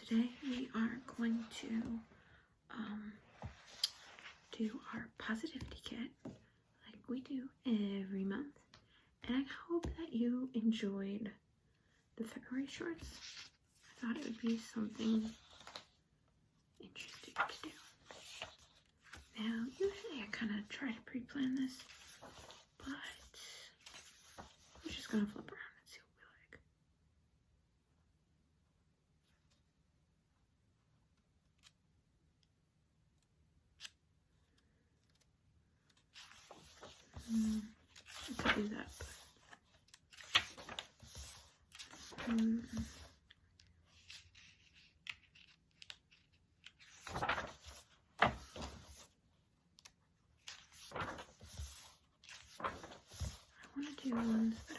today we are going to do our positivity kit like we do every month, and I hope that you enjoyed the February shorts. I thought it would be something interesting to do. Now, usually I kind of try to pre-plan this, but I'm just going to flip around and see what we like. I could do that, but I want to do ones that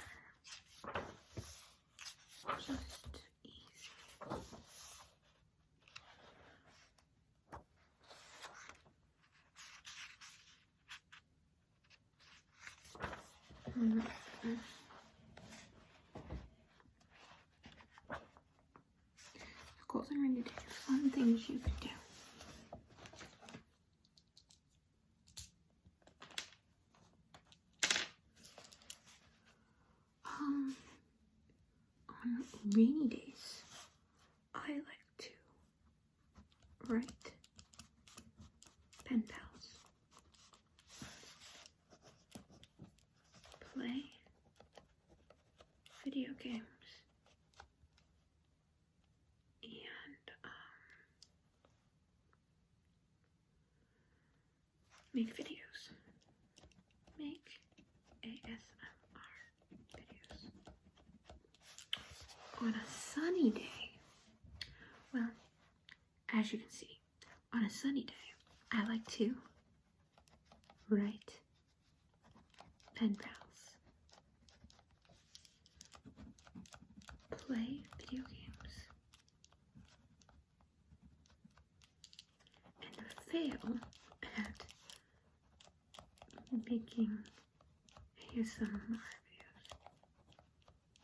are just easy. Of course, I'm going to do fun things you can do. On rainy days, I like to write pen pals, play video games, and make videos. Make ASMR videos. On a sunny day, well, as you can see, on a sunny day, I like to write pen pals, play video games, and fail at making ASMR videos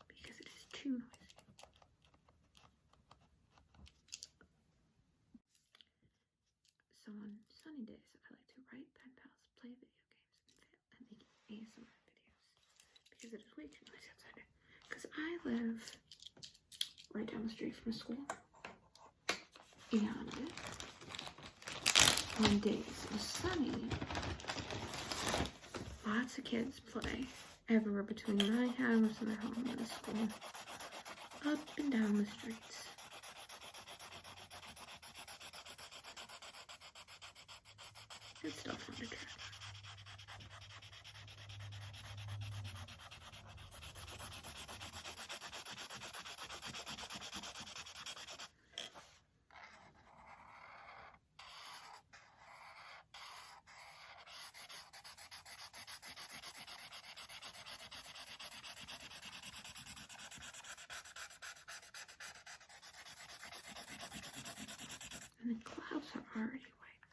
because it is too noisy. So on sunny days, I like to write pen pals, play video games, and fail at making ASMR videos because it is way too noisy outside. Because I live right down the street from a school, and on days it is sunny, lots of kids play everywhere between my house and their home and the school, up and down the streets. It's still fun to try. And the clouds are already white,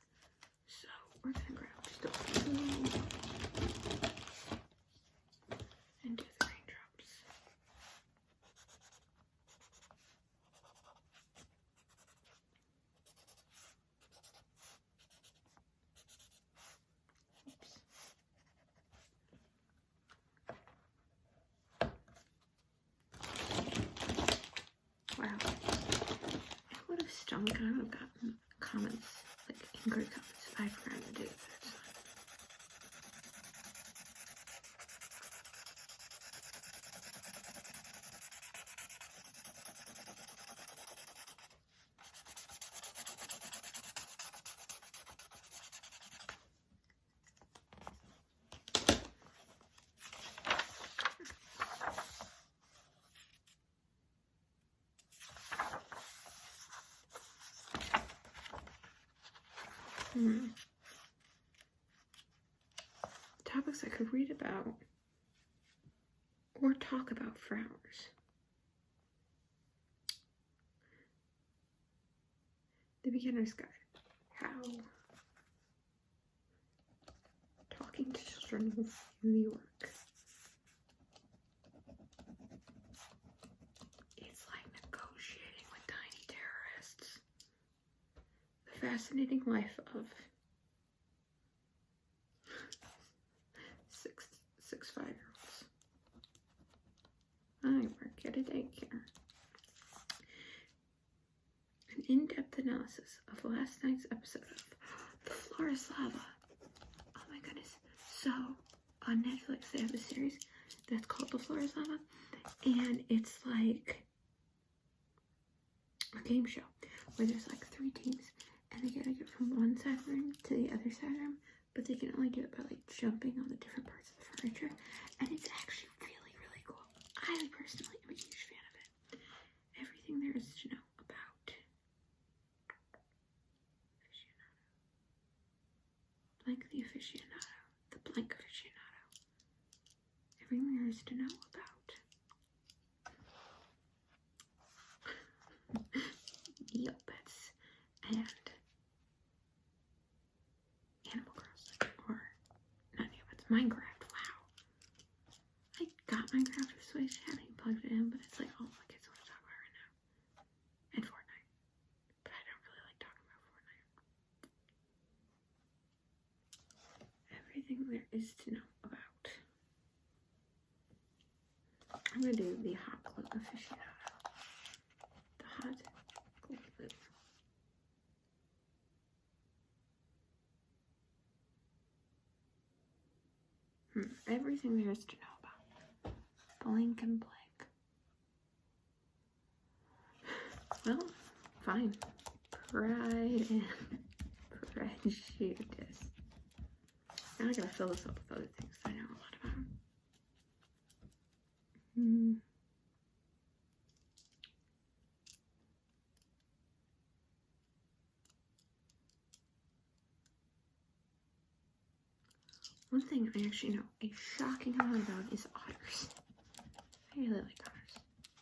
so we're gonna grab just a few and do the raindrops. Oops. Wow. It would have stunk and I would have gotten comments, like angry comments, if I forgot to do this. Topics I could read about or talk about for hours. The Beginner's Guide. How talking to children will really work. It's like negotiating with tiny terrorists. fascinating life of six 5-year-olds. I work at a daycare. An in-depth analysis of last night's episode of The Floor is Lava. Oh my goodness. So, on Netflix they have a series that's called The Floor is Lava, and it's like a game show where there's like 3 teams and they gotta get from one side of the room to the other side of the room, but they can only do it by like jumping on the different parts of the furniture, and it's actually really, really cool. I personally am a huge fan of it. Everything there is to know about aficionado. Blank the aficionado. The blank aficionado. Everything there is to know about Neopets and Animal Crossing, or not Neopets, Minecraft. Wow, I got Minecraft for Switch, haven't even plugged it in, but it's like all my kids want to talk about right now, and Fortnite, but I don't really like talking about Fortnite. Everything there is to know about. I'm gonna do the hot glue aficionado. The hot glue. Everything there is to know about. Blank and blank. Well, fine. Pride and Prejudice. Now I gotta fill this up with other things I know a lot about. One thing I actually know a shocking amount about is otters. I really like otters.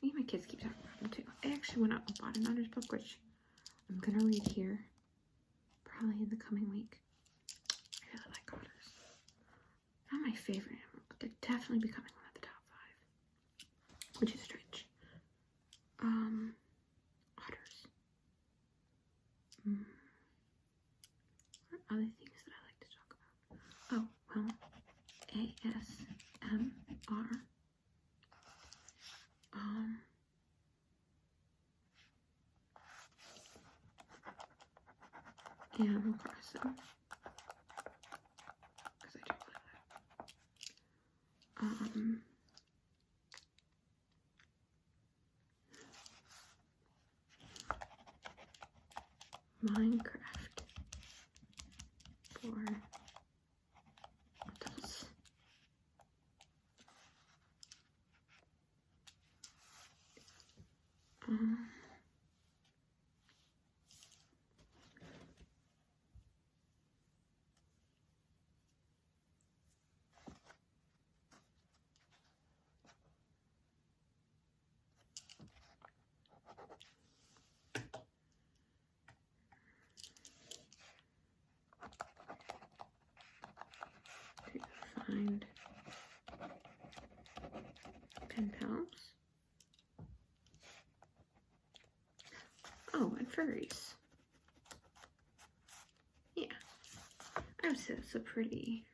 Me and my kids keep talking about them too. I actually went out and bought an otters book, which I'm gonna read here, probably in the coming week. I really like otters. Not my favorite animal, but they're definitely becoming one of the top 5, which is strange. Otters. What are other things that I like to talk about? Oh, well, ASMR. Animal Crossing. Because I do play that. Minecraft for adults. Find penpals. Oh, and furries. Yeah, I would say it's a pretty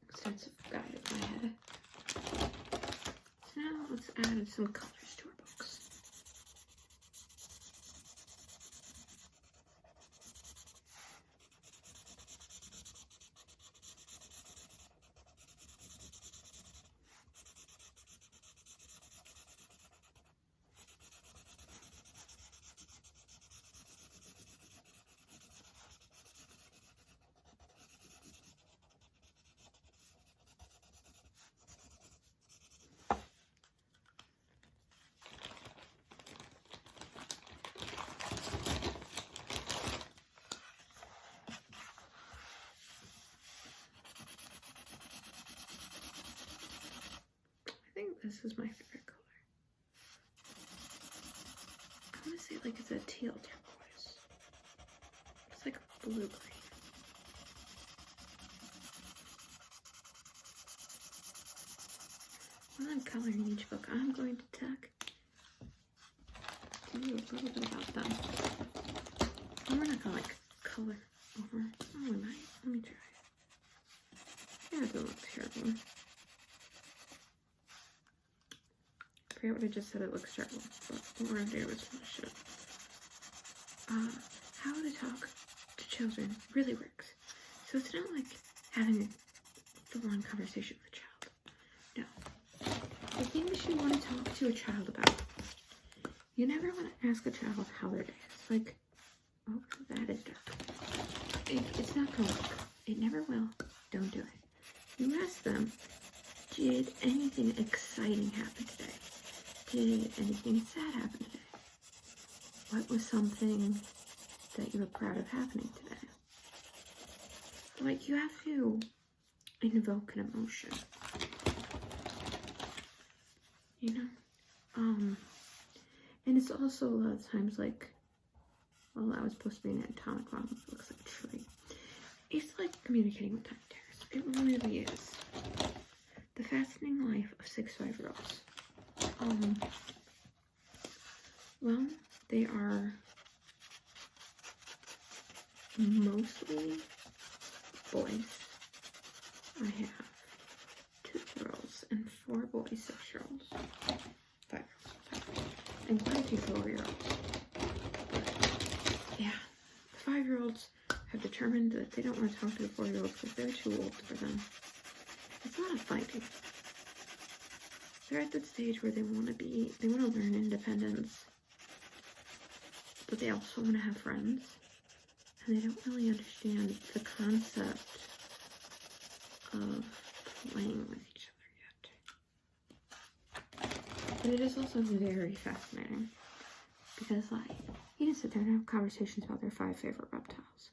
extensive guide in my head. So now let's add some colors to our books. I think this is my favorite color. I want to say like it's a teal turquoise. It's like a blue-green. While I'm coloring each book, I'm going to talk tell you a little bit about them. And we're not gonna like color over. Oh, we might. Let me try. Yeah, it doesn't look terrible. I forget what I just said. It looks terrible, but what we're gonna do is finish it. How to talk to children really works. So it's not like having a full-on conversation with a child. No. The things you want to talk to a child about. You never want to ask a child how their day is. Like, oh, that is dark. It's not going to work. It never will. Don't do it. You ask them, did anything exciting happen today? Did anything sad happen today? What was something that you were proud of happening today? Like, you have to invoke an emotion. You know? And it's also a lot of times like, well, that was supposed to be an atomic bomb. It looks like a tree. It's like communicating with tiny terrors. It really is. The fascinating life of 6 5-year-olds. Well, they are mostly boys. I have 2 girls and 4 boys, 6-year-olds, 5-year-olds, and quite a few 4-year-olds. Yeah, the 5-year-olds have determined that they don't want to talk to the 4-year-olds because they're too old for them. It's not a fighting. They're at that stage where they want to learn independence, but they also want to have friends, and they don't really understand the concept of playing with each other yet. But it is also very fascinating, because like, you can sit there and have conversations about their 5 favorite reptiles,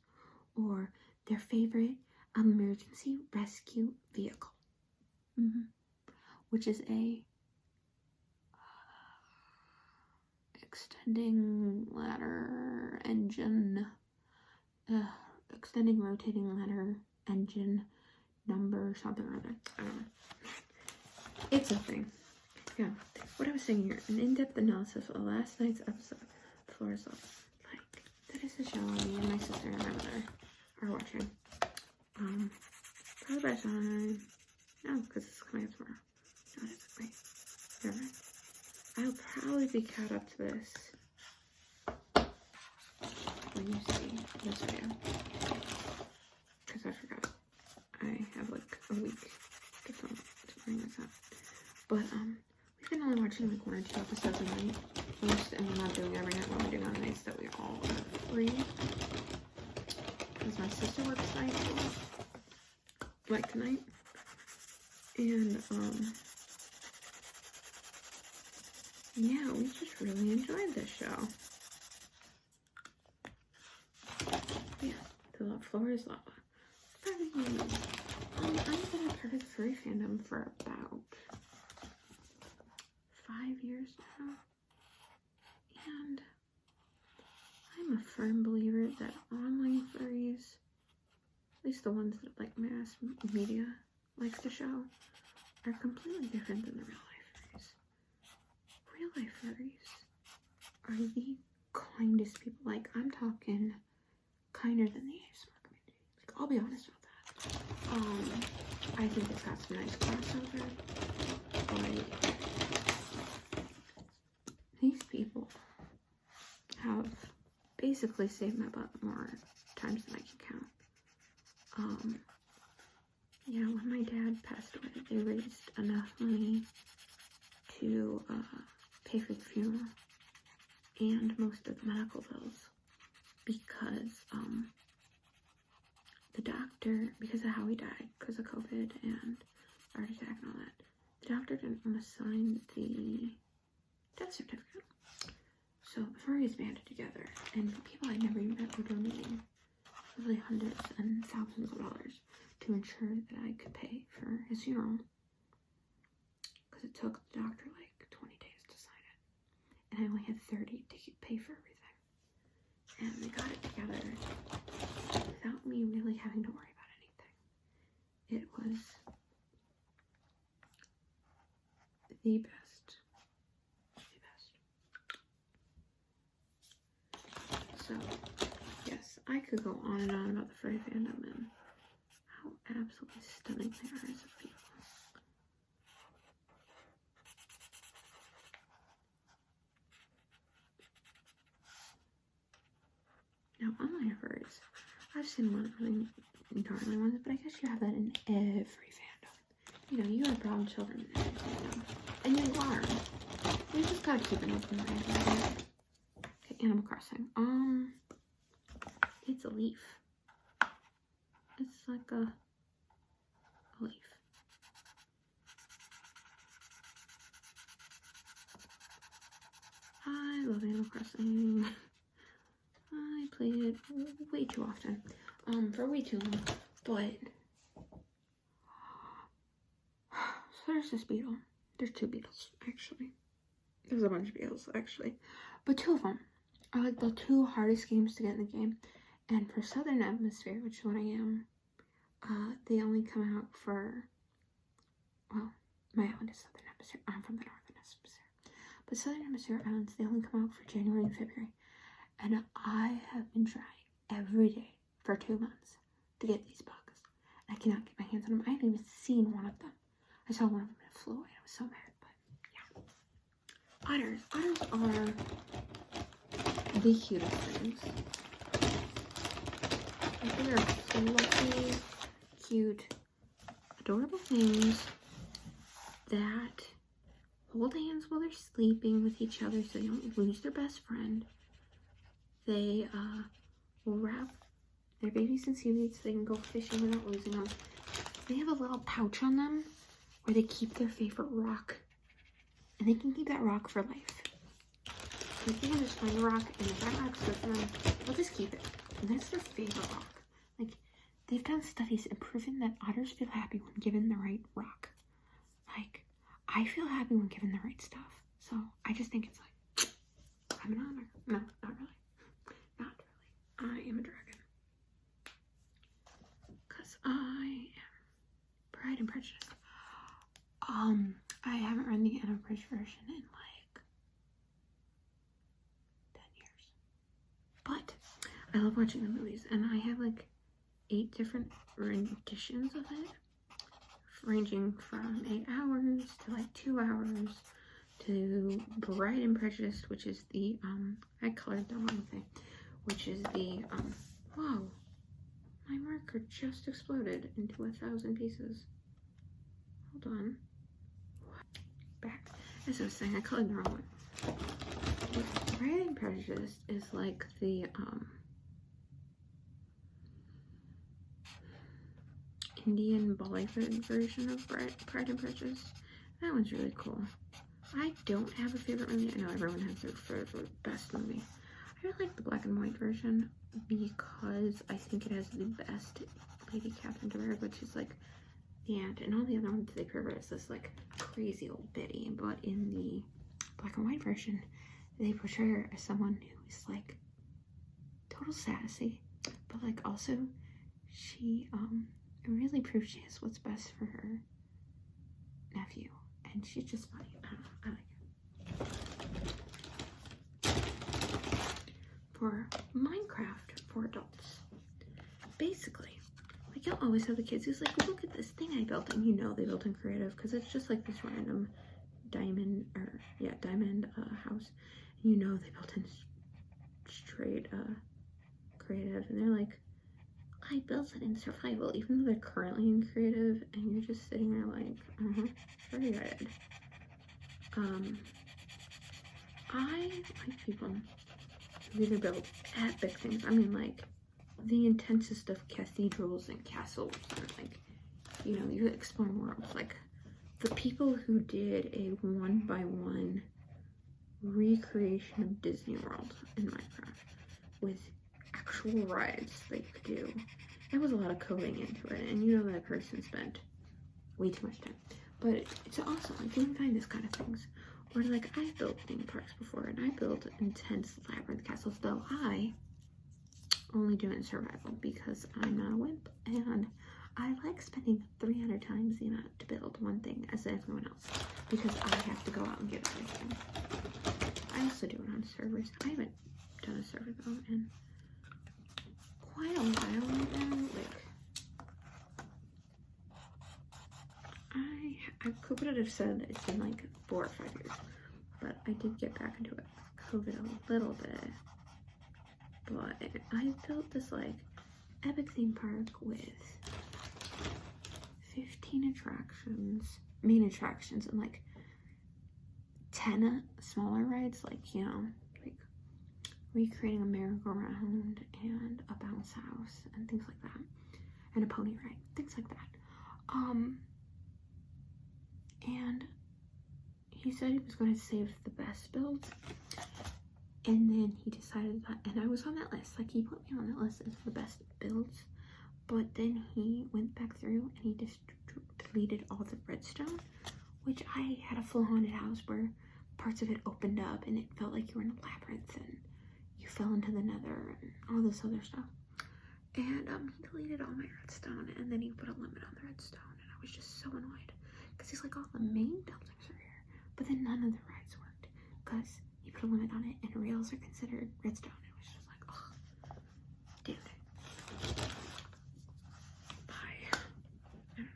or their favorite emergency rescue vehicle, which is a extending ladder engine, extending rotating ladder engine number something or other. I don't know. It's a thing. Yeah. What I was saying here, an in-depth analysis of last night's episode of Flora's Love. Like, that is the show me and my sister and my mother are watching. Probably by time. No, because it's coming up tomorrow. No, it isn't. Wait. Never mind. I'll probably be caught up to this when you see this video. Because I forgot. I have like a week to bring this up. But we've been only watching like 1 or 2 episodes a night. And we're not doing every night. We're only doing on nights that we all are free. Because my sister works nights a lot. Like tonight. And yeah, we just really enjoyed this show. Yeah, the Flora's Lava. I've been a part of the furry fandom for about 5 years now. And I'm a firm believer that online furries, at least the ones that like mass media likes to show, are completely different than the real life furries. Real life furries are the kindest people. Like, I'm talking kinder than the ASMR community. Like, I'll be honest about that. I think it's got some nice crossover, but these people have basically saved my butt more times than I can count. Yeah, when my dad passed away, they raised enough money to pay for the funeral and most of the medical bills, because the doctor, because of how he died, because of COVID and heart attack and all that, the doctor didn't want to sign the death certificate. So the furries banded together, and people I'd never even met were donating really hundreds and thousands of dollars to ensure that I could pay for his funeral. Because it took the doctor like 20 days to sign it. And I only had 30 to pay for everything. And they got it together without me really having to worry about anything. It was the best. So, yes, I could go on and on about the furry fandom and how absolutely stunning they are as a people. Now, online furries, I've seen a lot of really gnarly ones, but I guess you have that in every fandom. You know, you have brown children in every fandom, and you learn. You just gotta keep an open mind. Okay, Animal Crossing. It's a leaf. It's like a leaf. I love Animal Crossing. I played it way too often, for way too long, but, so there's this beetle. There's two beetles, actually. There's a bunch of beetles, actually, but two of them are like the two hardest games to get in the game, and for Southern Hemisphere, which is what I am, they only come out for, well, my island is Southern Hemisphere, I'm from the Northern Hemisphere, but Southern Hemisphere islands, they only come out for January and February. And I have been trying every day for 2 months to get these bugs. I cannot get my hands on them. I haven't even seen one of them. I saw one of them and it flew away. I was so mad, but yeah. Otters. Otters are the cutest things. They are fluffy, cute, adorable things that hold hands while they're sleeping with each other so they don't lose their best friend. They will wrap their babies in seaweed so they can go fishing without losing them. They have a little pouch on them where they keep their favorite rock. And they can keep that rock for life. They can just find a rock, and if that rock's good for them, they'll just keep it. And that's their favorite rock. Like, they've done studies and proven that otters feel happy when given the right rock. Like, I feel happy when given the right stuff. So, I just think it's like, I'm an otter. No, not really. Not really. I am a dragon. Because I am Pride and Prejudice. I haven't read the unabridged version in like 10 years. But I love watching the movies, and I have like 8 different renditions of it, ranging from 8 hours to like 2 hours to Pride and Prejudice, which is the I colored the wrong thing, which is the whoa, my marker just exploded into 1,000 pieces. Hold on. Back. As I was saying, I colored the wrong one. Pride and Prejudice is like the Indian Bollywood version of Pride and Prejudice. That one's really cool. I don't have a favorite movie. I know everyone has their favorite best movie. I really like the black and white version because I think it has the best Lady Catherine de Bourgh, which is like the aunt, and all the other ones they portray as this like crazy old biddy. But in the black and white version, they portray her as someone who is like total sassy, but like also she really proves she has what's best for her nephew, and she's just funny. I like her. For Minecraft for adults, basically, like you'll always have the kids who's like, look at this thing I built, and you know they built in creative because it's just like this random diamond house. You know they built in straight creative, and they're like, I built it in survival, even though they're currently in creative, and you're just sitting there like, very good. I like people who either build epic things. I mean, like the intensest of cathedrals and castles, and like, you know, you explore worlds. Like the people who did a 1-by-1 recreation of Disney World in Minecraft with actual rides that you could do. There was a lot of coding into it, and you know that person spent way too much time. But it's awesome. Like you can find this kind of things. Or like I've built theme parks before, and I built intense labyrinth castles, though I only do it in survival because I'm not a wimp, and I like spending 300 times the amount to build one thing as everyone else because I have to go out and get everything. I also do it on servers. I haven't done a server though in quite a while now. Like, I could have said it's been like 4 or 5 years, but I did get back into it. COVID a little bit, but I built this like epic theme park with 15 attractions, main attractions, and like 10 smaller rides, like, you know, like recreating a merry-go-round and a bounce house and things like that, and a pony ride, things like that. And he said he was going to save the best builds, and then he decided that, and I was on that list, like he put me on that list as the best builds, but then he went back through and he just deleted all the redstone, which I had a full haunted house where parts of it opened up and it felt like you were in a labyrinth and you fell into the nether and all this other stuff. And he deleted all my redstone, and then he put a limit on the redstone, and I was just so annoyed because he's like, all the main buildings are here, but then none of the rides worked because he put a limit on it, and rails are considered redstone. It was just like, oh, damn it. Bye. I don't know.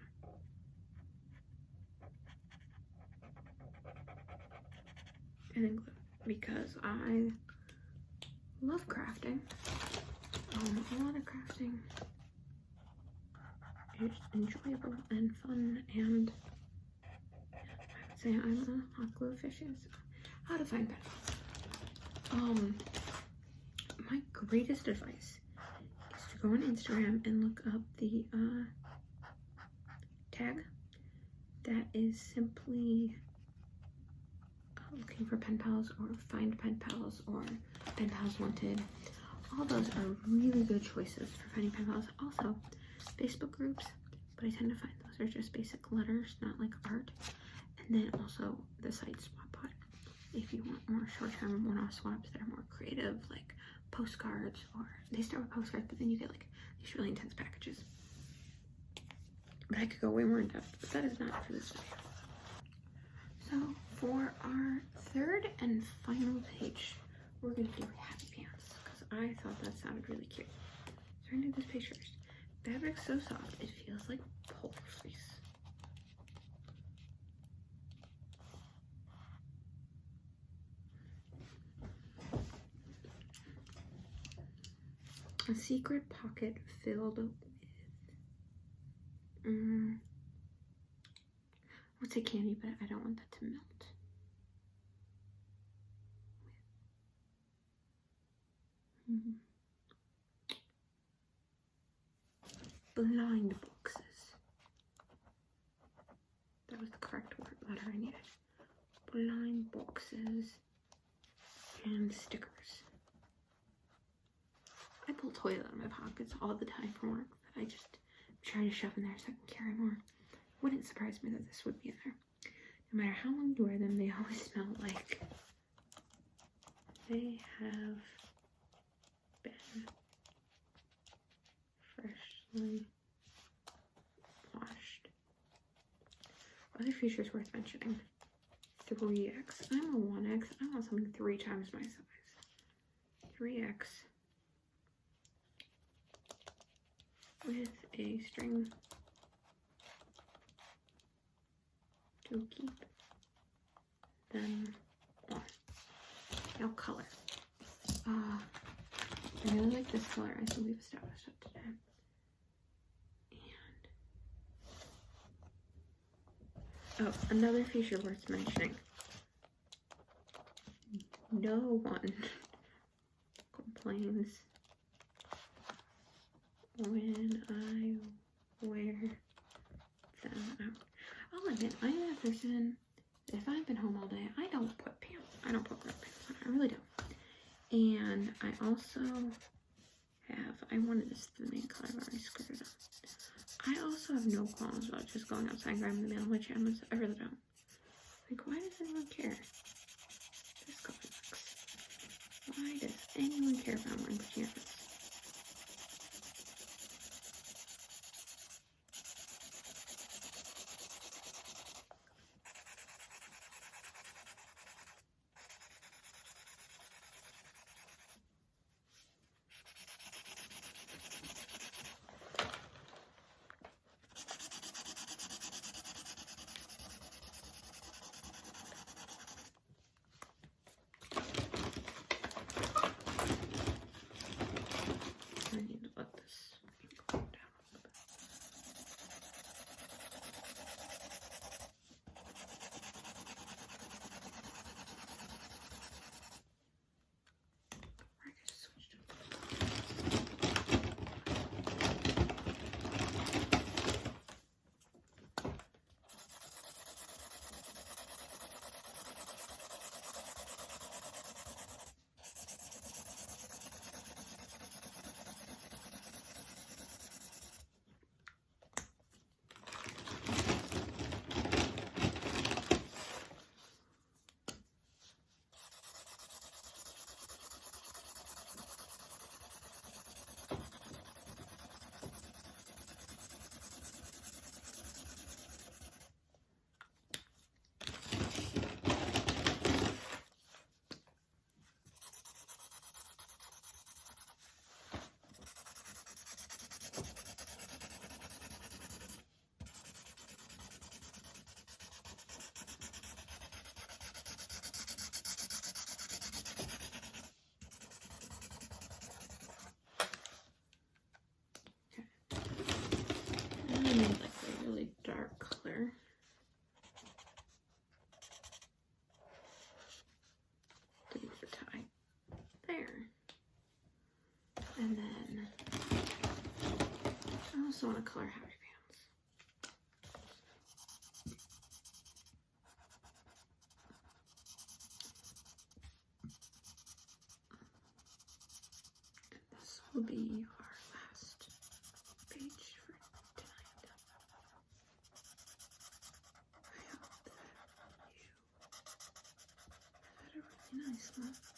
And then glue, because I love crafting. A lot of crafting is enjoyable and fun, and I would say I'm a hot glue aficionado. How to find penpals. My greatest advice is to go on Instagram and look up the tag that is simply looking for pen pals, or find pen pals, or pen pals wanted. All those are really good choices for finding pen pals. Also, Facebook groups, but I tend to find those are just basic letters, not like art. And then also the site SwapBot, if you want more short-term one-off swaps that are more creative, like postcards, or they start with postcards, but then you get like these really intense packages. But I could go way more in depth, but that is not for this video. So for our third and final page, we're gonna do happy pants, because I thought that sounded really cute. So we're gonna do this page first. Fabric's so soft, it feels like polar fleece. A secret pocket filled with, I would say candy, but I don't want that to melt. Blind boxes. That was the correct letter I needed. Blind boxes and stickers. I pull toys out of my pockets all the time for work that I just try to shove in there so I can carry more. Wouldn't surprise me that this would be in there. No matter how long you wear them, they always smell like they have been freshly washed. Other features worth mentioning. 3X. I'm a 1X. I want something 3 times my size. 3X. With a string to keep them on. Now color. I really like this color. I think we've established it today. And another feature worth mentioning. No one complains when I wear them out. I'll admit, I am a person, if I've been home all day, I don't put pants. I don't put work pants on. I really don't. And I also have, I wanted this to the main color, but I screwed it up. I also have no qualms about just going outside and grabbing the mail, which I really don't. Like, why does anyone care? This color sucks. Why does anyone care if I'm wearing pajamas? color happy pants. And this will be our last page for tonight. I hope that you had a really nice month.